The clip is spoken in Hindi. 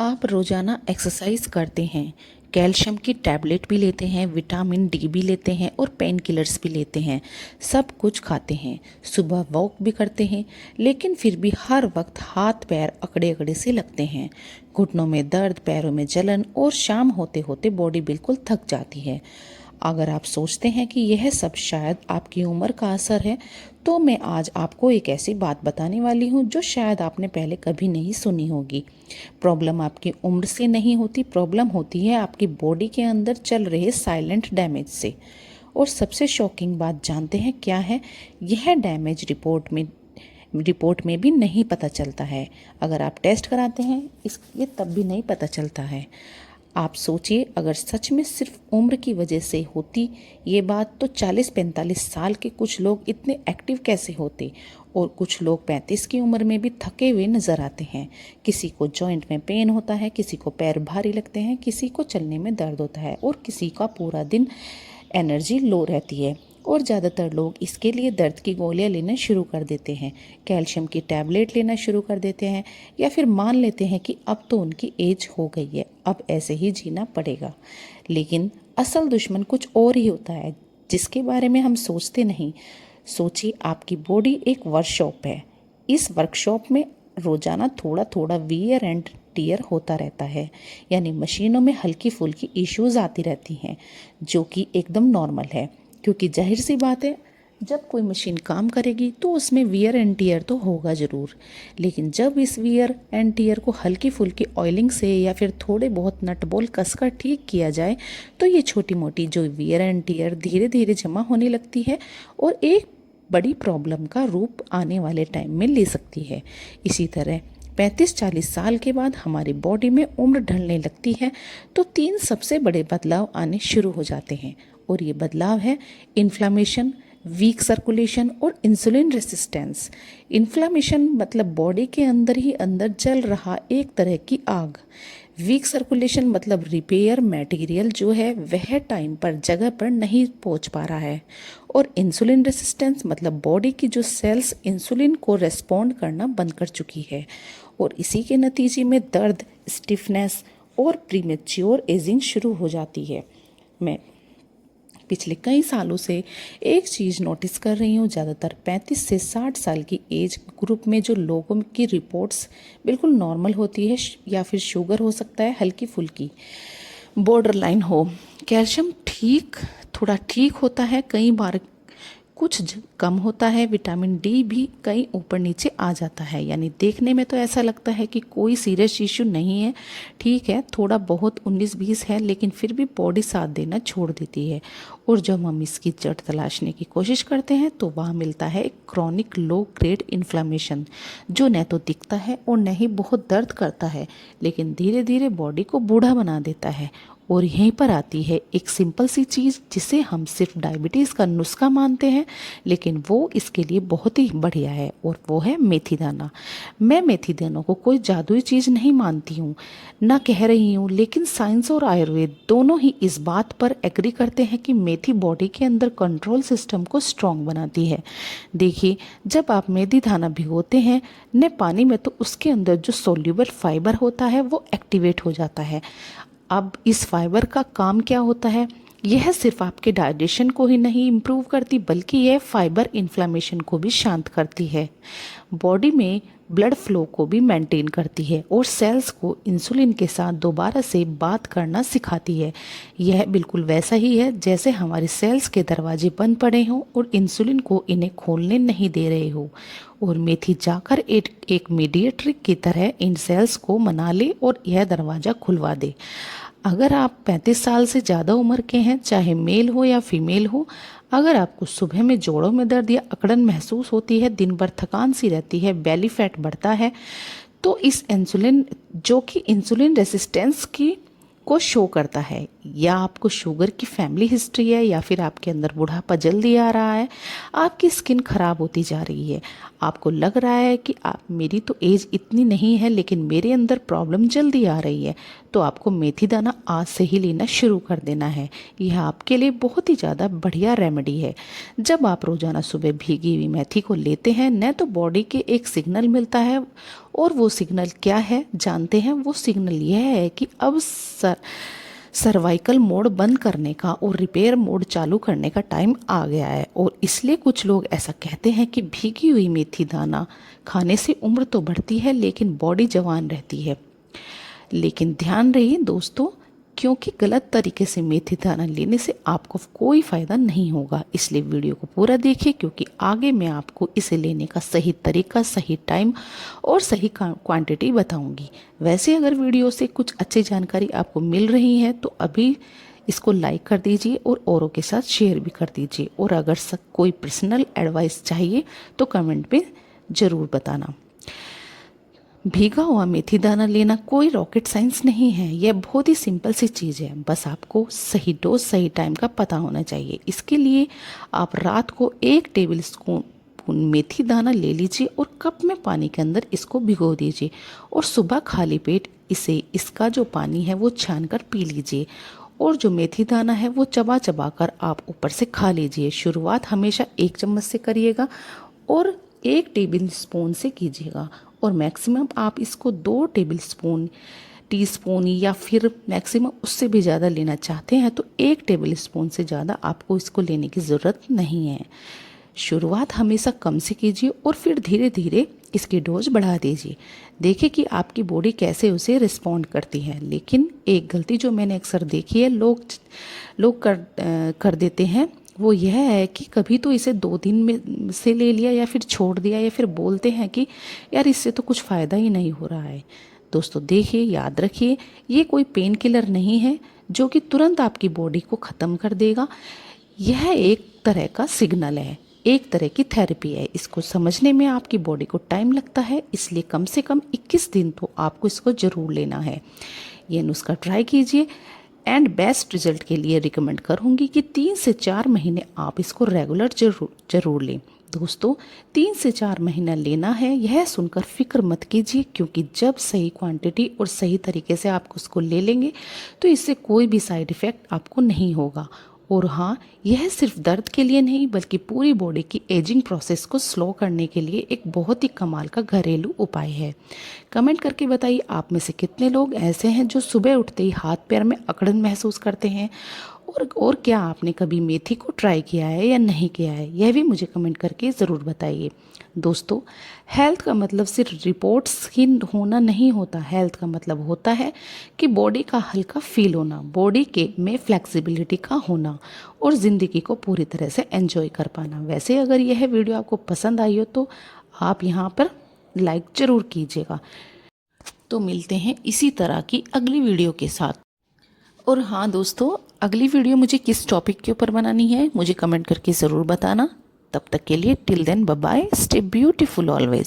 आप रोज़ाना एक्सरसाइज करते हैं, कैल्शियम की टैबलेट भी लेते हैं, विटामिन डी भी लेते हैं और पेन किलर्स भी लेते हैं, सब कुछ खाते हैं, सुबह वॉक भी करते हैं, लेकिन फिर भी हर वक्त हाथ पैर अकड़े अकड़े से लगते हैं, घुटनों में दर्द, पैरों में जलन और शाम होते होते बॉडी बिल्कुल थक जाती है। अगर आप सोचते हैं कि यह सब शायद आपकी उम्र का असर है, तो मैं आज आपको एक ऐसी बात बताने वाली हूँ जो शायद आपने पहले कभी नहीं सुनी होगी। प्रॉब्लम आपकी उम्र से नहीं होती, प्रॉब्लम होती है आपकी बॉडी के अंदर चल रहे साइलेंट डैमेज से। और सबसे शॉकिंग बात जानते हैं क्या है? यह डैमेज रिपोर्ट में भी नहीं पता चलता है। अगर आप टेस्ट कराते हैं ये तब भी नहीं पता चलता है। आप सोचिए, अगर सच में सिर्फ उम्र की वजह से होती ये बात, तो 40-45 साल के कुछ लोग इतने एक्टिव कैसे होते, और कुछ लोग 35 की उम्र में भी थके हुए नजर आते हैं। किसी को जॉइंट में पेन होता है, किसी को पैर भारी लगते हैं, किसी को चलने में दर्द होता है और किसी का पूरा दिन एनर्जी लो रहती है। और ज़्यादातर लोग इसके लिए दर्द की गोलियां लेना शुरू कर देते हैं, कैल्शियम की टैबलेट लेना शुरू कर देते हैं, या फिर मान लेते हैं कि अब तो उनकी एज हो गई है, अब ऐसे ही जीना पड़ेगा। लेकिन असल दुश्मन कुछ और ही होता है जिसके बारे में हम सोचते नहीं। सोचिए, आपकी बॉडी एक वर्कशॉप है। इस वर्कशॉप में रोजाना थोड़ा थोड़ा वियर एंड टियर होता रहता है, यानी मशीनों में हल्की फुल्की इश्यूज आती रहती हैं, जो कि एकदम नॉर्मल है। क्योंकि जाहिर सी बात है, जब कोई मशीन काम करेगी तो उसमें वियर एंड टियर तो होगा ज़रूर। लेकिन जब इस वियर एंड टियर को हल्की फुल्की ऑयलिंग से या फिर थोड़े बहुत नट बोल्ट कसकर ठीक किया जाए, तो ये छोटी मोटी जो वियर एंड टियर धीरे धीरे जमा होने लगती है और एक बड़ी प्रॉब्लम का रूप आने वाले टाइम में ले सकती है। इसी तरह 35-40 साल के बाद हमारी बॉडी में उम्र ढलने लगती है, तो 3 सबसे बड़े बदलाव आने शुरू हो जाते हैं। और ये बदलाव है इन्फ्लामेशन, वीक सर्कुलेशन और इंसुलिन रेसिस्टेंस। इन्फ्लामेशन मतलब बॉडी के अंदर ही अंदर जल रहा एक तरह की आग। वीक सर्कुलेशन मतलब रिपेयर मटेरियल जो है वह टाइम पर जगह पर नहीं पहुंच पा रहा है। और इंसुलिन रेसिस्टेंस मतलब बॉडी की जो सेल्स इंसुलिन को रेस्पॉन्ड करना बंद कर चुकी है, और इसी के नतीजे में दर्द, स्टिफनेस और प्रीमेच्योर एजिंग शुरू हो जाती है। मैं पिछले कई सालों से एक चीज़ नोटिस कर रही हूँ, ज़्यादातर 35 से 60 साल की एज ग्रुप में जो लोगों की रिपोर्ट्स बिल्कुल नॉर्मल होती है, या फिर शुगर हो सकता है हल्की फुल्की, बॉर्डर लाइन हो, कैल्शियम थोड़ा ठीक होता है, कई बार कुछ कम होता है, विटामिन डी भी कहीं ऊपर नीचे आ जाता है। यानी देखने में तो ऐसा लगता है कि कोई सीरियस इशू नहीं है, ठीक है, थोड़ा बहुत 19-20 है, लेकिन फिर भी बॉडी साथ देना छोड़ देती है। और जब हम इसकी जड़ तलाशने की कोशिश करते हैं तो वहाँ मिलता है एक क्रॉनिक लो ग्रेड इन्फ्लामेशन, जो न तो दिखता है और न ही बहुत दर्द करता है, लेकिन धीरे धीरे बॉडी को बूढ़ा बना देता है। और यहीं पर आती है एक सिंपल सी चीज़ जिसे हम सिर्फ डायबिटीज़ का नुस्खा मानते हैं, लेकिन वो इसके लिए बहुत ही बढ़िया है, और वो है मेथी दाना। मैं मेथी दानों को कोई जादुई चीज़ नहीं मानती हूँ, ना कह रही हूँ, लेकिन साइंस और आयुर्वेद दोनों ही इस बात पर एग्री करते हैं कि मेथी बॉडी के अंदर कंट्रोल सिस्टम को स्ट्रॉन्ग बनाती है। देखिए, जब आप मेथी दाना भिगोते हैं न पानी में, तो उसके अंदर जो सोल्यूबल फाइबर होता है वो एक्टिवेट हो जाता है। अब इस फाइबर का काम क्या होता है? यह सिर्फ आपके डाइजेशन को ही नहीं इम्प्रूव करती, बल्कि यह फाइबर इन्फ्लामेशन को भी शांत करती है, बॉडी में ब्लड फ्लो को भी मेंटेन करती है, और सेल्स को इंसुलिन के साथ दोबारा से बात करना सिखाती है। यह बिल्कुल वैसा ही है जैसे हमारे सेल्स के दरवाजे बंद पड़े हों और इंसुलिन को इन्हें खोलने नहीं दे रहे हो, और मेथी जाकर एक मीडिएटर की तरह इन सेल्स को मना ले और यह दरवाज़ा खुलवा दे। अगर आप 35 साल से ज़्यादा उम्र के हैं, चाहे मेल हो या फीमेल हो, अगर आपको सुबह में जोड़ों में दर्द या अकड़न महसूस होती है, दिन भर थकान सी रहती है, बेली फैट बढ़ता है, तो इस इंसुलिन जो कि इंसुलिन रेसिस्टेंस की को शो करता है, या आपको शुगर की फैमिली हिस्ट्री है, या फिर आपके अंदर बुढ़ापा जल्दी आ रहा है, आपकी स्किन खराब होती जा रही है, आपको लग रहा है कि मेरी तो एज इतनी नहीं है लेकिन मेरे अंदर प्रॉब्लम जल्दी आ रही है, तो आपको मेथी दाना आज से ही लेना शुरू कर देना है। यह आपके लिए बहुत ही ज़्यादा बढ़िया रेमेडी है। जब आप रोज़ाना सुबह भीगी हुई मेथी को लेते हैं न, तो बॉडी के एक सिग्नल मिलता है और वो सिग्नल क्या है जानते हैं? वो सिग्नल यह है कि अब सर्वाइकल मोड बंद करने का और रिपेयर मोड चालू करने का टाइम आ गया है। और इसलिए कुछ लोग ऐसा कहते हैं कि भीगी हुई मेथी दाना खाने से उम्र तो बढ़ती है लेकिन बॉडी जवान रहती है। लेकिन ध्यान रहिए दोस्तों, क्योंकि गलत तरीके से मेथी दाना लेने से आपको कोई फ़ायदा नहीं होगा। इसलिए वीडियो को पूरा देखिए, क्योंकि आगे मैं आपको इसे लेने का सही तरीका, सही टाइम और सही क्वांटिटी बताऊंगी। वैसे अगर वीडियो से कुछ अच्छी जानकारी आपको मिल रही है तो अभी इसको लाइक कर दीजिए और औरों के साथ शेयर भी कर दीजिए। और अगर कोई पर्सनल एडवाइस चाहिए तो कमेंट में ज़रूर बताना। भीगा हुआ मेथी दाना लेना कोई रॉकेट साइंस नहीं है, यह बहुत ही सिंपल सी चीज़ है। बस आपको सही डोज, सही टाइम का पता होना चाहिए। इसके लिए आप रात को 1 टेबल स्पून मेथी दाना ले लीजिए और कप में पानी के अंदर इसको भिगो दीजिए और सुबह खाली पेट इसका जो पानी है वो छान कर पी लीजिए। और जो मेथी दाना है वो चबा चबा कर आप ऊपर से खा लीजिए। शुरुआत हमेशा 1 चम्मच से करिएगा और 1 टेबल स्पून से कीजिएगा और मैक्सिमम आप इसको 2 टीस्पून या फिर मैक्सिमम उससे भी ज़्यादा लेना चाहते हैं तो 1 टेबल स्पून से ज़्यादा आपको इसको लेने की ज़रूरत नहीं है। शुरुआत हमेशा कम से कीजिए और फिर धीरे धीरे इसकी डोज बढ़ा दीजिए। देखिए कि आपकी बॉडी कैसे उसे रिस्पॉन्ड करती है। लेकिन एक गलती जो मैंने अक्सर देखी है, लोग कर देते हैं, वो यह है कि कभी तो इसे 2 दिन में से ले लिया या फिर छोड़ दिया, या फिर बोलते हैं कि यार इससे तो कुछ फ़ायदा ही नहीं हो रहा है। दोस्तों देखिए, याद रखिए, ये कोई पेन किलर नहीं है जो कि तुरंत आपकी बॉडी को ख़त्म कर देगा। यह एक तरह का सिग्नल है, एक तरह की थेरेपी है। इसको समझने में आपकी बॉडी को टाइम लगता है, इसलिए कम से कम 21 दिन तो आपको इसको ज़रूर लेना है। ये नुस्खा ट्राई कीजिए एंड बेस्ट रिजल्ट के लिए रिकमेंड करूँगी कि 3 से 4 महीने आप इसको रेगुलर जरूर लें। दोस्तों 3 से 4 महीना लेना है, यह सुनकर फिक्र मत कीजिए, क्योंकि जब सही क्वांटिटी और सही तरीके से आप उसको ले लेंगे तो इससे कोई भी साइड इफ़ेक्ट आपको नहीं होगा। और हाँ, यह सिर्फ दर्द के लिए नहीं बल्कि पूरी बॉडी की एजिंग प्रोसेस को स्लो करने के लिए एक बहुत ही कमाल का घरेलू उपाय है। कमेंट करके बताइए आप में से कितने लोग ऐसे हैं जो सुबह उठते ही हाथ पैर में अकड़न महसूस करते हैं, और क्या आपने कभी मेथी को ट्राई किया है या नहीं किया है, यह भी मुझे कमेंट करके ज़रूर बताइए। दोस्तों हेल्थ का मतलब सिर्फ रिपोर्ट्स ही होना नहीं होता। हेल्थ का मतलब होता है कि बॉडी का हल्का फील होना, बॉडी के में फ्लेक्सिबिलिटी का होना और ज़िंदगी को पूरी तरह से एंजॉय कर पाना। वैसे अगर यह वीडियो आपको पसंद आई हो तो आप यहाँ पर लाइक ज़रूर कीजिएगा। तो मिलते हैं इसी तरह की अगली वीडियो के साथ। और हाँ दोस्तों, अगली वीडियो मुझे किस टॉपिक के ऊपर बनानी है मुझे कमेंट करके ज़रूर बताना। तब तक के लिए till then bye bye, stay beautiful always.